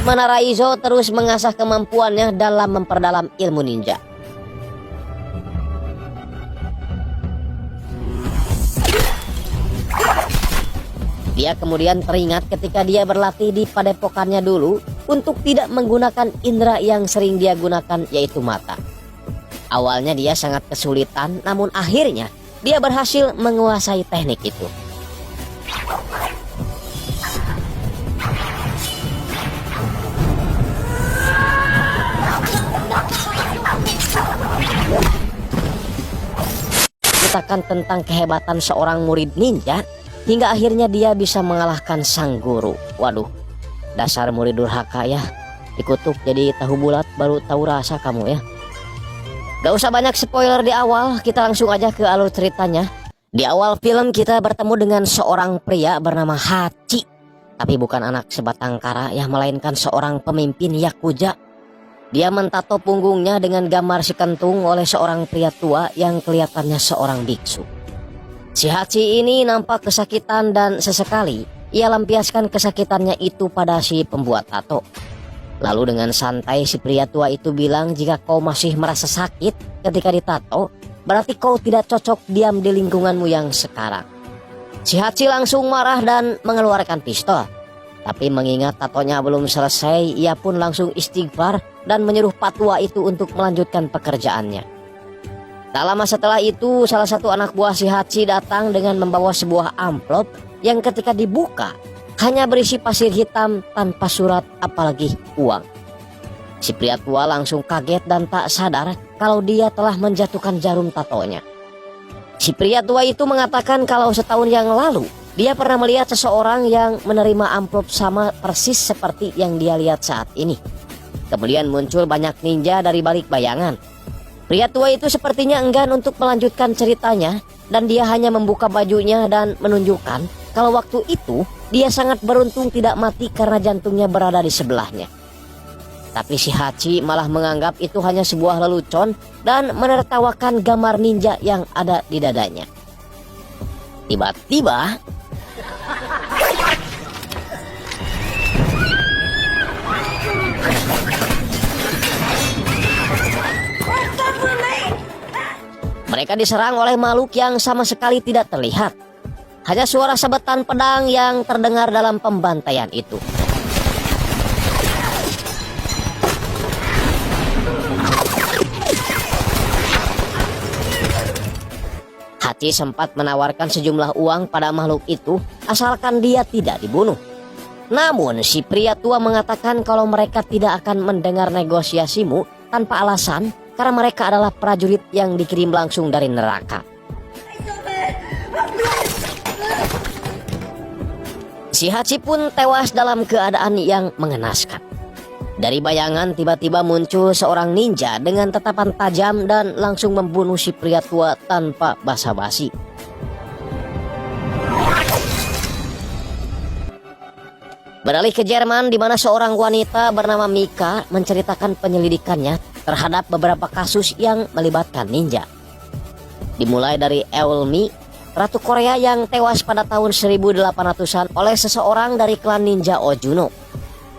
mana Raizo terus mengasah kemampuannya dalam memperdalam ilmu ninja. Dia kemudian teringat ketika dia berlatih di padepokannya dulu untuk tidak menggunakan indera yang sering dia gunakan, yaitu mata. Awalnya dia sangat kesulitan, namun akhirnya dia berhasil menguasai teknik itu. Ceritakan tentang kehebatan seorang murid ninja hingga akhirnya dia bisa mengalahkan sang guru. Waduh, dasar murid durhaka ya. Dikutuk jadi tahu bulat baru tahu rasa kamu ya. Gak usah banyak spoiler di awal, kita langsung aja ke alur ceritanya. Di awal film kita bertemu dengan seorang pria bernama Hachi. Tapi bukan anak sebatang kara ya, melainkan seorang pemimpin Yakuza. Dia mentato punggungnya dengan gambar si kentung oleh seorang pria tua yang kelihatannya seorang biksu. Si Hachi ini nampak kesakitan dan sesekali ia lampiaskan kesakitannya itu pada si pembuat tato. Lalu dengan santai si pria tua itu bilang, jika kau masih merasa sakit ketika ditato, berarti kau tidak cocok diam di lingkunganmu yang sekarang. Si Hachi langsung marah dan mengeluarkan pistol. Tapi mengingat tatonya belum selesai, ia pun langsung istighfar dan menyuruh patwa itu untuk melanjutkan pekerjaannya. Tak lama setelah itu, salah satu anak buah si Hachi datang dengan membawa sebuah amplop yang ketika dibuka hanya berisi pasir hitam tanpa surat apalagi uang. Si pria tua langsung kaget dan tak sadar kalau dia telah menjatuhkan jarum tatonya. Si pria tua itu mengatakan kalau setahun yang lalu dia pernah melihat seseorang yang menerima amplop sama persis seperti yang dia lihat saat ini. Kemudian muncul banyak ninja dari balik bayangan. Pria tua itu sepertinya enggan untuk melanjutkan ceritanya dan dia hanya membuka bajunya dan menunjukkan kalau waktu itu dia sangat beruntung tidak mati karena jantungnya berada di sebelahnya. Tapi si Hachi malah menganggap itu hanya sebuah lelucon dan menertawakan gambar ninja yang ada di dadanya. Tiba-tiba mereka diserang oleh makhluk yang sama sekali tidak terlihat. Hanya suara sabetan pedang yang terdengar dalam pembantaian itu. Hachi sempat menawarkan sejumlah uang pada makhluk itu asalkan dia tidak dibunuh. Namun si pria tua mengatakan kalau mereka tidak akan mendengar negosiasimu tanpa alasan karena mereka adalah prajurit yang dikirim langsung dari neraka. Si Hachi pun tewas dalam keadaan yang mengenaskan. Dari bayangan tiba-tiba muncul seorang ninja dengan tatapan tajam dan langsung membunuh si pria tua tanpa basa-basi. Beralih ke Jerman di mana seorang wanita bernama Mika menceritakan penyelidikannya terhadap beberapa kasus yang melibatkan ninja. Dimulai dari Eulmi, Ratu Korea yang tewas pada tahun 1800-an oleh seseorang dari klan ninja Ojuno.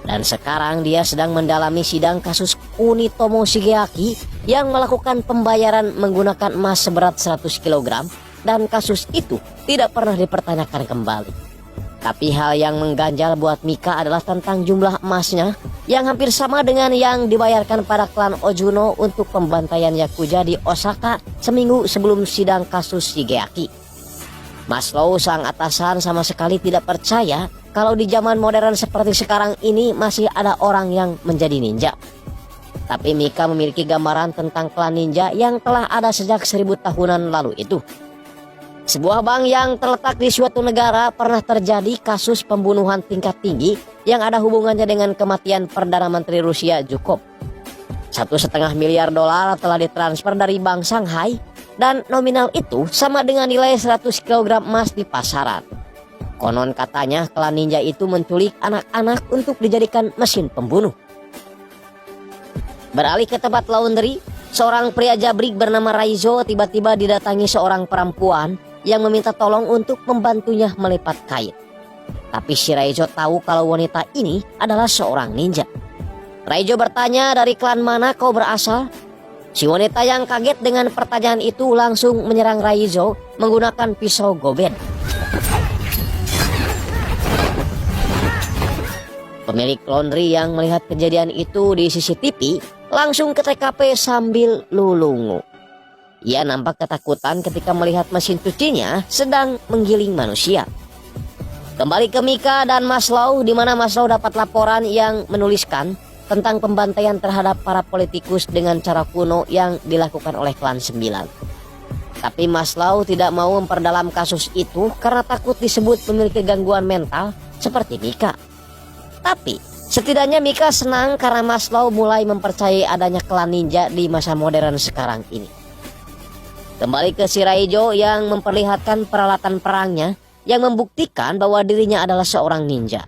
Dan sekarang dia sedang mendalami sidang kasus Kunitomo Shigeaki yang melakukan pembayaran menggunakan emas seberat 100 kg dan kasus itu tidak pernah dipertanyakan kembali. Tapi hal yang mengganjal buat Mika adalah tentang jumlah emasnya yang hampir sama dengan yang dibayarkan pada klan Ojuno untuk pembantaian Yakuza di Osaka seminggu sebelum sidang kasus Shigeaki. Maslow sang atasan sama sekali tidak percaya kalau di zaman modern seperti sekarang ini masih ada orang yang menjadi ninja. Tapi Mika memiliki gambaran tentang klan ninja yang telah ada sejak 1000 tahunan lalu itu. Sebuah bank yang terletak di suatu negara pernah terjadi kasus pembunuhan tingkat tinggi yang ada hubungannya dengan kematian Perdana Menteri Rusia Zhukov. $1,5 miliar telah ditransfer dari bank Shanghai dan nominal itu sama dengan nilai 100 kg emas di pasaran. Konon katanya klan ninja itu menculik anak-anak untuk dijadikan mesin pembunuh. Beralih ke tempat laundry, seorang pria jabrik bernama Raizo tiba-tiba didatangi seorang perempuan yang meminta tolong untuk membantunya melipat kain. Tapi si Raizo tahu kalau wanita ini adalah seorang ninja. Raizo bertanya, dari klan mana kau berasal? Si wanita yang kaget dengan pertanyaan itu langsung menyerang Raizo menggunakan pisau goben. Pemilik laundry yang melihat kejadian itu di CCTV langsung ke TKP sambil lulungu. Ia nampak ketakutan ketika melihat mesin cucinya sedang menggiling manusia. Kembali ke Mika dan Maslow, di mana Maslow dapat laporan yang menuliskan tentang pembantaian terhadap para politikus dengan cara kuno yang dilakukan oleh klan 9. Tapi Maslow tidak mau memperdalam kasus itu karena takut disebut memiliki gangguan mental seperti Mika. Tapi setidaknya Mika senang karena Maslow mulai mempercayai adanya klan ninja di masa modern sekarang ini. Kembali ke si Raizo yang memperlihatkan peralatan perangnya yang membuktikan bahwa dirinya adalah seorang ninja.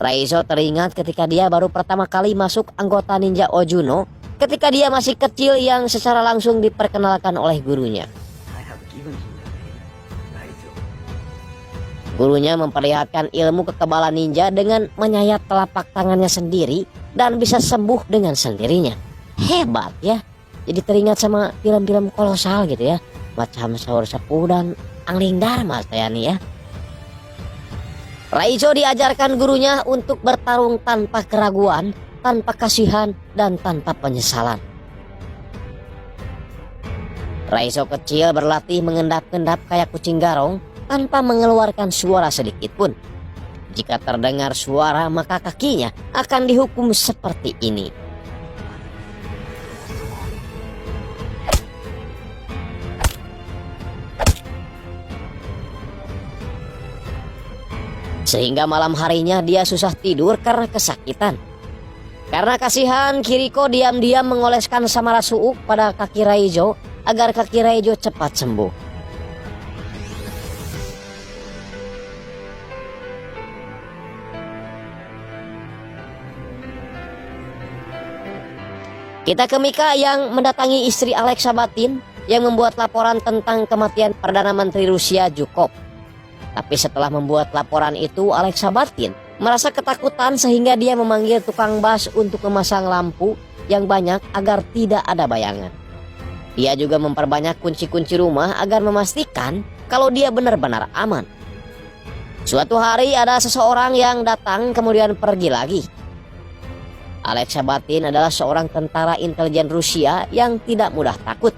Raizo teringat ketika dia baru pertama kali masuk anggota ninja Ojuno ketika dia masih kecil yang secara langsung diperkenalkan oleh gurunya. Gurunya memperlihatkan ilmu kekebalan ninja dengan menyayat telapak tangannya sendiri dan bisa sembuh dengan sendirinya. Hebat ya. Jadi teringat sama film-film kolosal gitu ya. Macam Saur Sepuh dan Angling Dharma nih ya. Raizo diajarkan gurunya untuk bertarung tanpa keraguan, tanpa kasihan, dan tanpa penyesalan. Raizo kecil berlatih mengendap-endap kayak kucing garong tanpa mengeluarkan suara sedikit pun. Jika terdengar suara maka kakinya akan dihukum seperti ini. Sehingga malam harinya dia susah tidur karena kesakitan. Karena kasihan, Kiriko diam-diam mengoleskan samara suuk pada kaki Raizo agar kaki Raizo cepat sembuh. Kita ke Mika yang mendatangi istri Alex Sabatin yang membuat laporan tentang kematian Perdana Menteri Rusia Zhukov. Tapi setelah membuat laporan itu, Alex Sabatin merasa ketakutan sehingga dia memanggil tukang bas untuk memasang lampu yang banyak agar tidak ada bayangan. Dia juga memperbanyak kunci-kunci rumah agar memastikan kalau dia benar-benar aman. Suatu hari ada seseorang yang datang kemudian pergi lagi. Alex Sabatin adalah seorang tentara intelijen Rusia yang tidak mudah takut.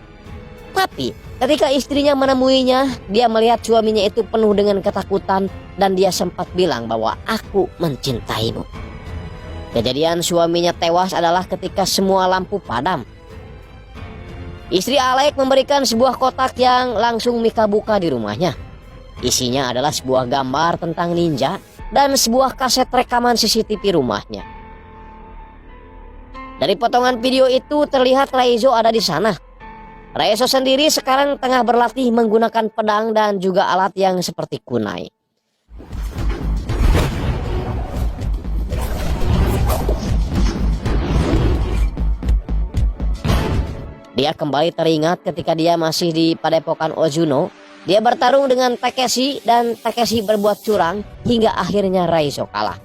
Tapi ketika istrinya menemuinya, dia melihat suaminya itu penuh dengan ketakutan dan dia sempat bilang bahwa aku mencintaimu. Kejadian suaminya tewas adalah ketika semua lampu padam. Istri Alex memberikan sebuah kotak yang langsung Mika buka di rumahnya. Isinya adalah sebuah gambar tentang ninja dan sebuah kaset rekaman CCTV rumahnya. Dari potongan video itu terlihat Raizo ada di sana. Raizo sendiri sekarang tengah berlatih menggunakan pedang dan juga alat yang seperti kunai. Dia kembali teringat ketika dia masih di Padepokan Ozuno. Dia bertarung dengan Takeshi dan Takeshi berbuat curang hingga akhirnya Raizo kalah.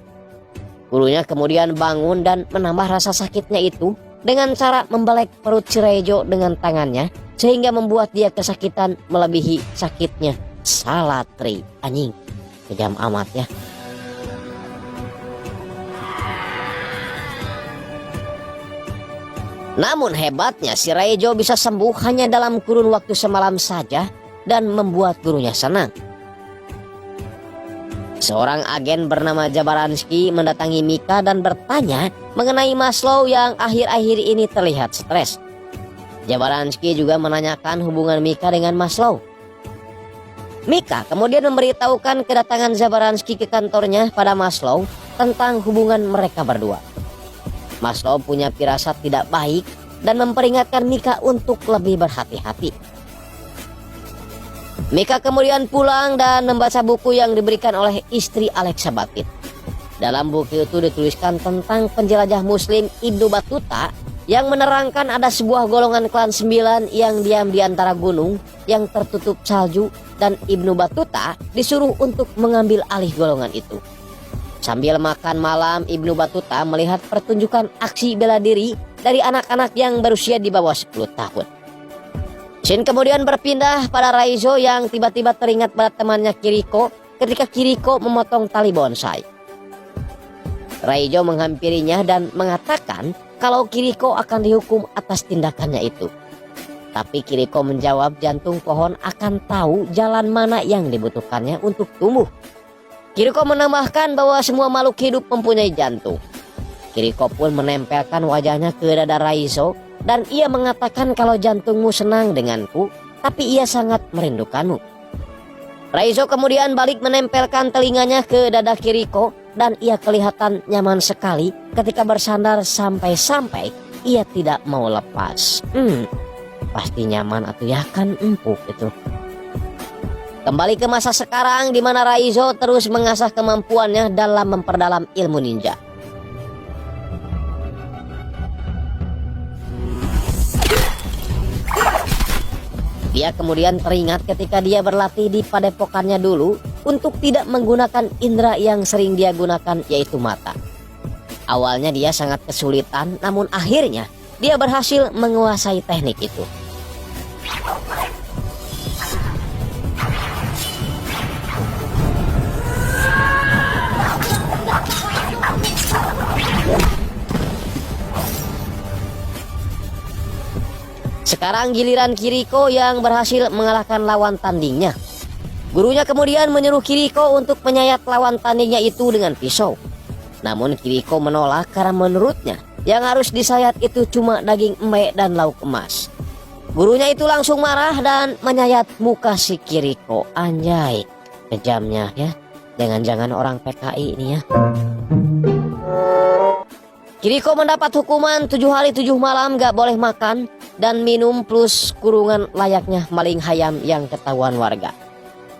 Gurunya kemudian bangun dan menambah rasa sakitnya itu dengan cara membelek perut si Raizo dengan tangannya sehingga membuat dia kesakitan melebihi sakitnya. Salatri, anjing, kejam amat ya. Namun hebatnya si Raizo bisa sembuh hanya dalam kurun waktu semalam saja dan membuat gurunya senang. Seorang agen bernama Jabaransky mendatangi Mika dan bertanya mengenai Maslow yang akhir-akhir ini terlihat stres. Jabaransky juga menanyakan hubungan Mika dengan Maslow. Mika kemudian memberitahukan kedatangan Jabaransky ke kantornya pada Maslow tentang hubungan mereka berdua. Maslow punya firasat tidak baik dan memperingatkan Mika untuk lebih berhati-hati. Mika kemudian pulang dan membaca buku yang diberikan oleh istri Alex Sabatin. Dalam buku itu dituliskan tentang penjelajah muslim Ibnu Battuta yang menerangkan ada sebuah golongan klan 9 yang diam di antara gunung yang tertutup salju dan Ibnu Battuta disuruh untuk mengambil alih golongan itu. Sambil makan malam, Ibnu Battuta melihat pertunjukan aksi bela diri dari anak-anak yang berusia di bawah 10 tahun. Scene kemudian berpindah pada Raizo yang tiba-tiba teringat pada temannya Kiriko ketika Kiriko memotong tali bonsai. Raizo menghampirinya dan mengatakan kalau Kiriko akan dihukum atas tindakannya itu. Tapi Kiriko menjawab jantung pohon akan tahu jalan mana yang dibutuhkannya untuk tumbuh. Kiriko menambahkan bahwa semua makhluk hidup mempunyai jantung. Kiriko pun menempelkan wajahnya ke dada Raizo dan ia mengatakan kalau jantungmu senang denganku, tapi ia sangat merindukanmu. Raizo kemudian balik menempelkan telinganya ke dada Kiriko dan ia kelihatan nyaman sekali ketika bersandar sampai-sampai ia tidak mau lepas. Pasti nyaman atau ya kan empuk itu. Kembali ke masa sekarang di mana Raizo terus mengasah kemampuannya dalam memperdalam ilmu ninja. Dia kemudian teringat ketika dia berlatih di padepokannya dulu untuk tidak menggunakan indera yang sering dia gunakan, yaitu mata. Awalnya dia sangat kesulitan, namun akhirnya dia berhasil menguasai teknik itu. Sekarang giliran Kiriko yang berhasil mengalahkan lawan tandingnya. Gurunya kemudian menyuruh Kiriko untuk menyayat lawan tandingnya itu dengan pisau. Namun Kiriko menolak karena menurutnya yang harus disayat itu cuma daging embe dan lauk emas. Gurunya itu langsung marah dan menyayat muka si Kiriko. Anjay, kejamnya ya. Jangan-jangan orang PKI ini ya. Kiriko mendapat hukuman 7 hari 7 malam gak boleh makan dan minum plus kurungan layaknya maling hayam yang ketahuan warga.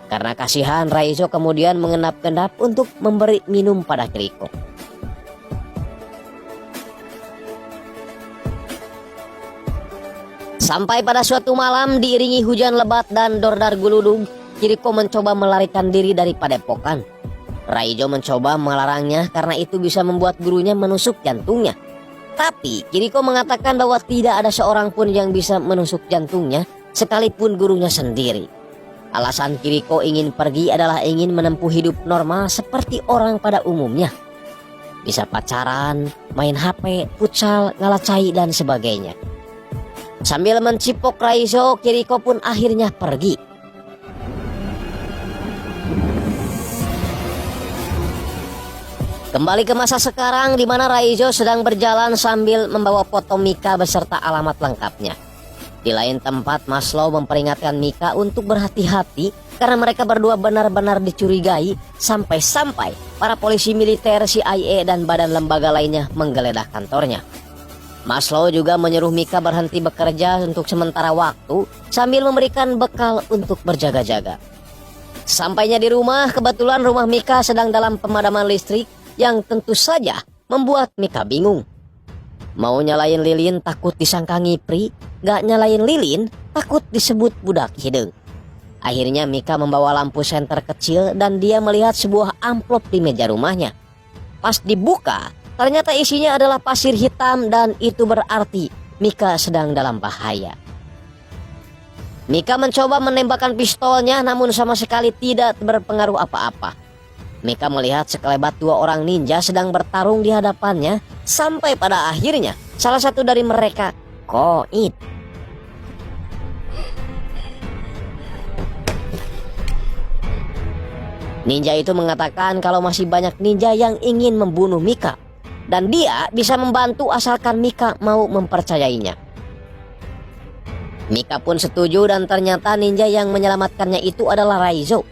Karena kasihan, Raizo kemudian mengendap-endap untuk memberi minum pada Kiriko. Sampai pada suatu malam diiringi hujan lebat dan dordar guludug, Kiriko mencoba melarikan diri dari padepokan. Raizo mencoba melarangnya karena itu bisa membuat gurunya menusuk jantungnya. Tapi Kiriko mengatakan bahwa tidak ada seorang pun yang bisa menusuk jantungnya sekalipun gurunya sendiri. Alasan Kiriko ingin pergi adalah ingin menempuh hidup normal seperti orang pada umumnya. Bisa pacaran, main HP, futsal, ngalacai dan sebagainya. Sambil mencipok Raizo, Kiriko pun akhirnya pergi. Kembali ke masa sekarang di mana Raizo sedang berjalan sambil membawa foto Mika beserta alamat lengkapnya. Di lain tempat, Maslow memperingatkan Mika untuk berhati-hati karena mereka berdua benar-benar dicurigai sampai-sampai para polisi militer, CIA dan badan lembaga lainnya menggeledah kantornya. Maslow juga menyuruh Mika berhenti bekerja untuk sementara waktu sambil memberikan bekal untuk berjaga-jaga. Sampainya di rumah, kebetulan rumah Mika sedang dalam pemadaman listrik yang tentu saja membuat Mika bingung. Mau nyalain lilin takut disangka ngipri, gak nyalain lilin takut disebut budak hidung. Akhirnya Mika membawa lampu senter kecil dan dia melihat sebuah amplop di meja rumahnya. Pas dibuka, ternyata isinya adalah pasir hitam dan itu berarti Mika sedang dalam bahaya. Mika mencoba menembakkan pistolnya namun sama sekali tidak berpengaruh apa-apa. Mika melihat sekelebat 2 orang ninja sedang bertarung di hadapannya sampai pada akhirnya salah satu dari mereka koit. Ninja itu mengatakan kalau masih banyak ninja yang ingin membunuh Mika dan dia bisa membantu asalkan Mika mau mempercayainya. Mika pun setuju dan ternyata ninja yang menyelamatkannya itu adalah Raizo.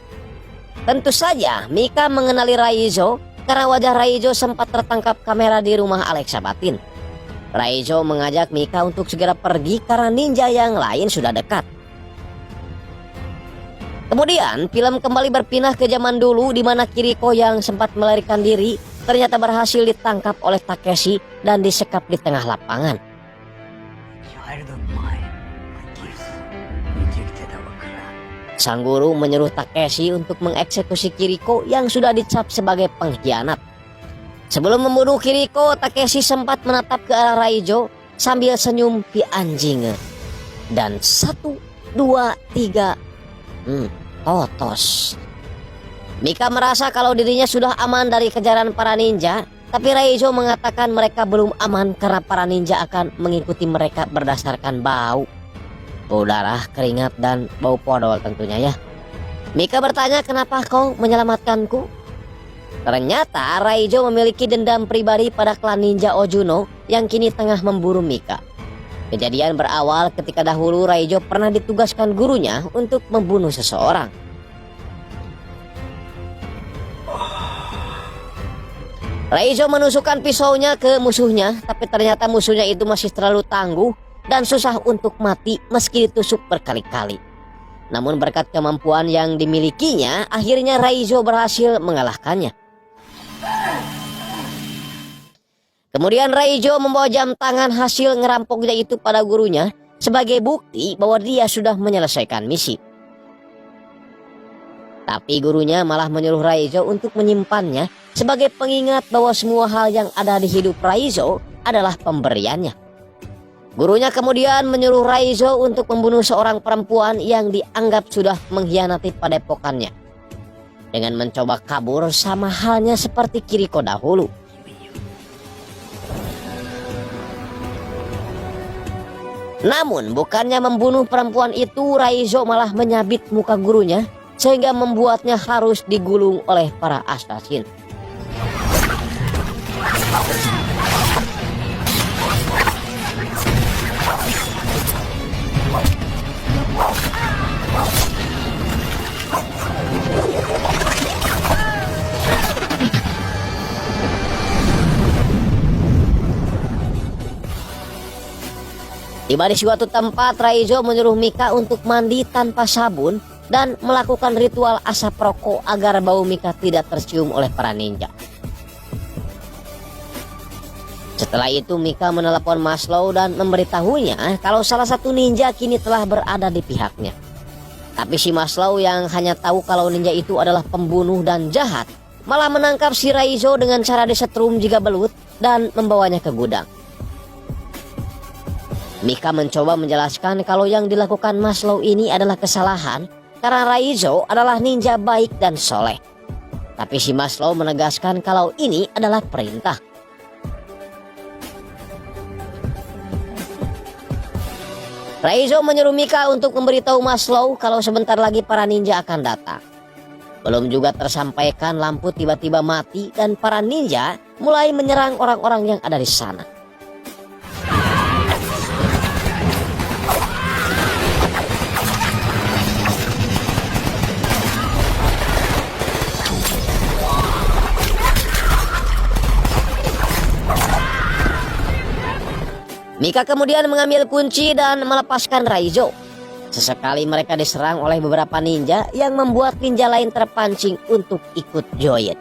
Tentu saja Mika mengenali Raizo karena wajah Raizo sempat tertangkap kamera di rumah Alexa Batin. Raizo mengajak Mika untuk segera pergi karena ninja yang lain sudah dekat. Kemudian film kembali berpindah ke zaman dulu di mana Kiriko yang sempat melarikan diri ternyata berhasil ditangkap oleh Takeshi dan disekap di tengah lapangan. Sang guru menyuruh Takeshi untuk mengeksekusi Kiriko yang sudah dicap sebagai pengkhianat. Sebelum membunuh Kiriko, Takeshi sempat menatap ke arah Raijo sambil senyum anjing. Dan 1, 2, 3, totos. Mika merasa kalau dirinya sudah aman dari kejaran para ninja, tapi Raijo mengatakan mereka belum aman karena para ninja akan mengikuti mereka berdasarkan bau. Bau darah, keringat, dan bau podol tentunya ya. Mika bertanya, kenapa kau menyelamatkanku? Ternyata Raijo memiliki dendam pribadi pada klan ninja Ojuno yang kini tengah memburu Mika. Kejadian berawal ketika dahulu Raijo pernah ditugaskan gurunya untuk membunuh seseorang. Raijo menusukkan pisaunya ke musuhnya, tapi ternyata musuhnya itu masih terlalu tangguh dan susah untuk mati meski ditusuk berkali-kali. Namun berkat kemampuan yang dimilikinya, akhirnya Raijo berhasil mengalahkannya. Kemudian Raijo membawa jam tangan hasil ngerampoknya itu pada gurunya sebagai bukti bahwa dia sudah menyelesaikan misi. Tapi gurunya malah menyuruh Raijo untuk menyimpannya sebagai pengingat bahwa semua hal yang ada di hidup Raijo adalah pemberiannya. Gurunya kemudian menyuruh Raijo untuk membunuh seorang perempuan yang dianggap sudah mengkhianati padepokannya, dengan mencoba kabur sama halnya seperti Kiriko dahulu. Namun bukannya membunuh perempuan itu, Raijo malah menyabit muka gurunya sehingga membuatnya harus digulung oleh para asasin. Tiba di suatu tempat, Raijo menyuruh Mika untuk mandi tanpa sabun dan melakukan ritual asap rokok agar bau Mika tidak tercium oleh para ninja. Setelah itu Mika menelepon Maslow dan memberitahunya kalau salah satu ninja kini telah berada di pihaknya. Tapi si Maslow yang hanya tahu kalau ninja itu adalah pembunuh dan jahat, malah menangkap si Raijo dengan cara disetrum jika belut dan membawanya ke gudang. Mika mencoba menjelaskan kalau yang dilakukan Maslow ini adalah kesalahan karena Raijo adalah ninja baik dan soleh. Tapi si Maslow menegaskan kalau ini adalah perintah. Raijo menyuruh Mika untuk memberitahu Maslow kalau sebentar lagi para ninja akan datang. Belum juga tersampaikan, lampu tiba-tiba mati dan para ninja mulai menyerang orang-orang yang ada di sana. Mika kemudian mengambil kunci dan melepaskan Raijo. Sesekali mereka diserang oleh beberapa ninja yang membuat ninja lain terpancing untuk ikut join.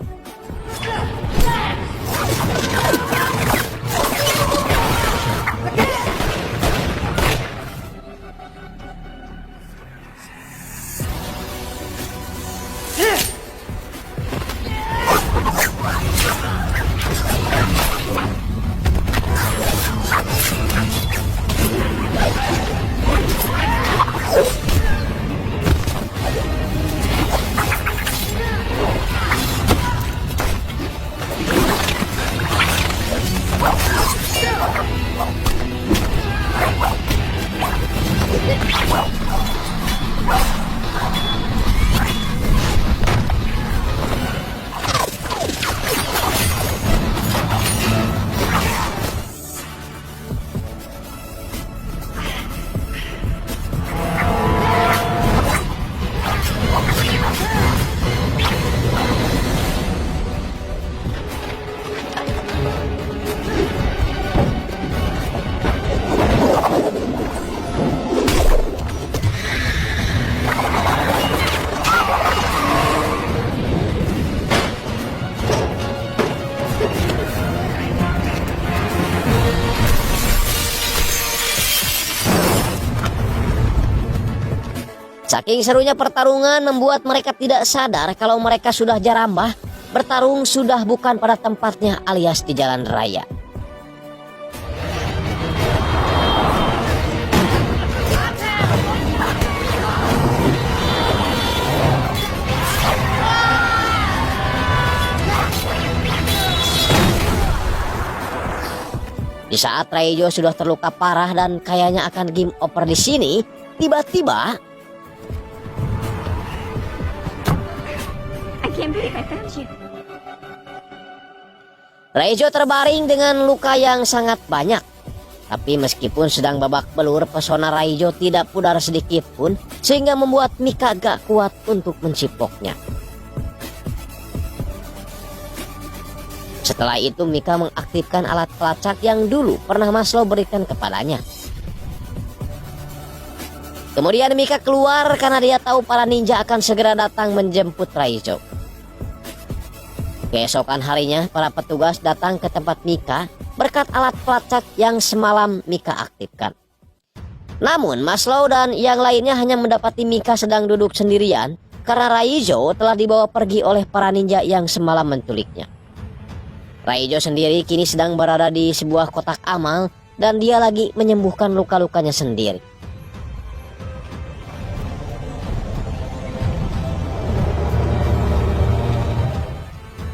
Saking serunya pertarungan membuat mereka tidak sadar kalau mereka sudah jarambah. Bertarung sudah bukan pada tempatnya alias di jalan raya. Di saat Raijo sudah terluka parah dan kayaknya akan game over di sini, tiba-tiba Raijo terbaring dengan luka yang sangat banyak. Tapi meskipun sedang babak belur, pesona Raijo tidak pudar sedikit pun, sehingga membuat Mika gak kuat untuk mencipoknya. Setelah itu Mika mengaktifkan alat pelacak yang dulu pernah Maslow berikan kepadanya. Kemudian Mika keluar karena dia tahu para ninja akan segera datang menjemput Raijo. Keesokan harinya para petugas datang ke tempat Mika berkat alat pelacak yang semalam Mika aktifkan. Namun Maslow dan yang lainnya hanya mendapati Mika sedang duduk sendirian karena Raijo telah dibawa pergi oleh para ninja yang semalam menculiknya. Raijo sendiri kini sedang berada di sebuah kotak amal dan dia lagi menyembuhkan luka-lukanya sendiri.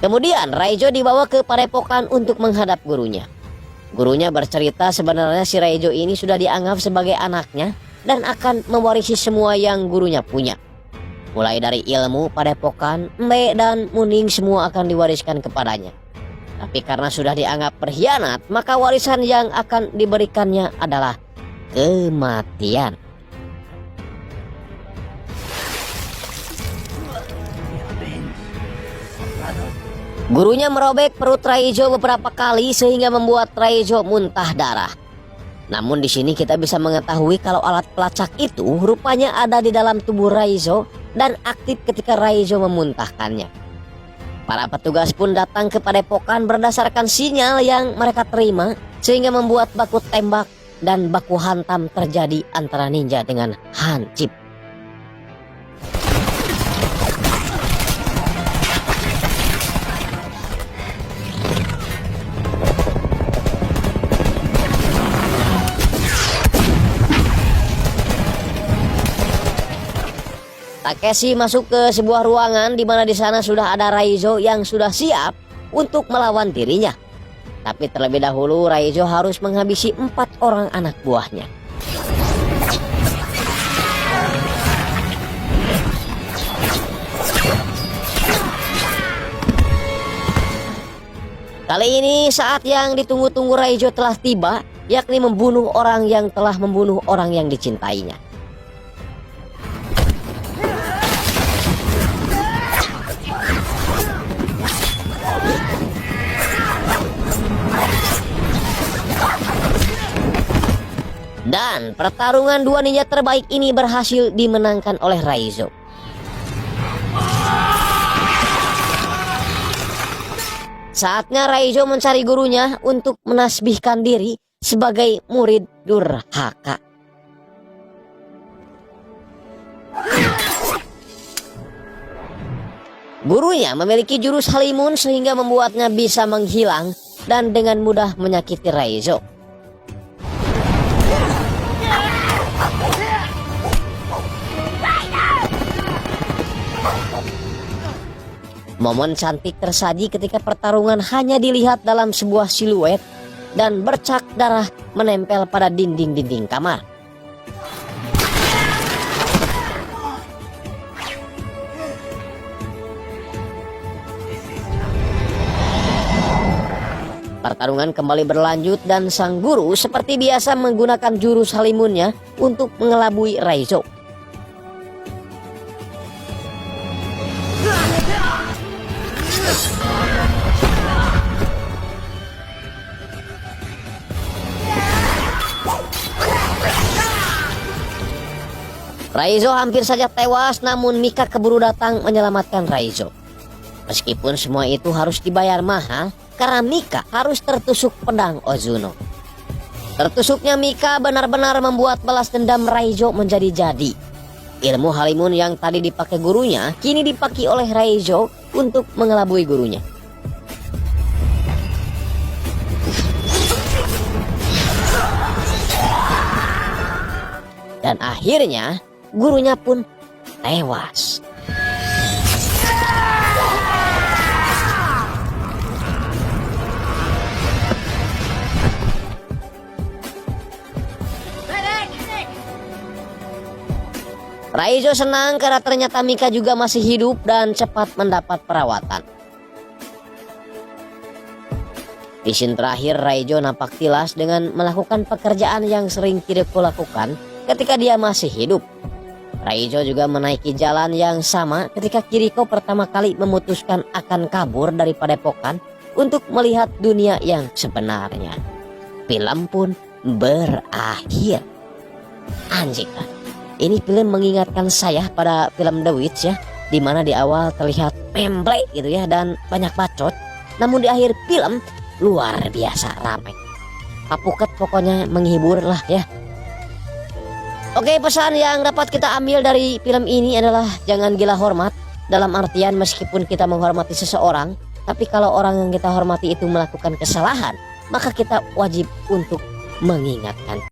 Kemudian Raijo dibawa ke padepokan untuk menghadap gurunya. Gurunya bercerita sebenarnya si Raijo ini sudah dianggap sebagai anaknya dan akan mewarisi semua yang gurunya punya. Mulai dari ilmu, padepokan, Mbe dan Muning semua akan diwariskan kepadanya. Tapi karena sudah dianggap berkhianat, maka warisan yang akan diberikannya adalah kematian. Gurunya merobek perut Raijo beberapa kali sehingga membuat Raijo muntah darah. Namun di sini kita bisa mengetahui kalau alat pelacak itu rupanya ada di dalam tubuh Raijo dan aktif ketika Raijo memuntahkannya. Para petugas pun datang ke padepokan berdasarkan sinyal yang mereka terima sehingga membuat baku tembak dan baku hantam terjadi antara ninja dengan hansip. Takeshi masuk ke sebuah ruangan di mana di sana sudah ada Raijo yang sudah siap untuk melawan dirinya. Tapi terlebih dahulu Raijo harus menghabisi 4 orang anak buahnya. Kali ini saat yang ditunggu-tunggu Raijo telah tiba, yakni membunuh orang yang telah membunuh orang yang dicintainya. Dan pertarungan dua ninja terbaik ini berhasil dimenangkan oleh Raijo. Saatnya Raijo mencari gurunya untuk menasbihkan diri sebagai murid durhaka. Gurunya memiliki jurus halimun sehingga membuatnya bisa menghilang dan dengan mudah menyakiti Raijo. Momen cantik tersaji ketika pertarungan hanya dilihat dalam sebuah siluet dan bercak darah menempel pada dinding-dinding kamar. Pertarungan kembali berlanjut dan sang guru seperti biasa menggunakan jurus halimunnya untuk mengelabui Raijo. Raijo hampir saja tewas, namun Mika keburu datang menyelamatkan Raijo. Meskipun semua itu harus dibayar mahal karena Mika harus tertusuk pedang Ozuno. Tertusuknya Mika benar-benar membuat balas dendam Raijo menjadi jadi. Ilmu Halimun yang tadi dipakai gurunya kini dipakai oleh Raizo untuk mengelabui gurunya. Dan akhirnya gurunya pun tewas. Raizo senang karena ternyata Mika juga masih hidup dan cepat mendapat perawatan. Di scene terakhir Raizo nampak tilas dengan melakukan pekerjaan yang sering Kiriko lakukan ketika dia masih hidup. Raizo juga menaiki jalan yang sama ketika Kiriko pertama kali memutuskan akan kabur dari padepokan untuk melihat dunia yang sebenarnya. Film pun berakhir. Anjing kan. Ini film mengingatkan saya pada film The Witch ya, dimana di awal terlihat pemble gitu ya dan banyak bacot, namun di akhir film luar biasa ramai. Apuket pokoknya menghibur lah ya. Oke, pesan yang dapat kita ambil dari film ini adalah jangan gila hormat, dalam artian meskipun kita menghormati seseorang, tapi kalau orang yang kita hormati itu melakukan kesalahan, maka kita wajib untuk mengingatkan.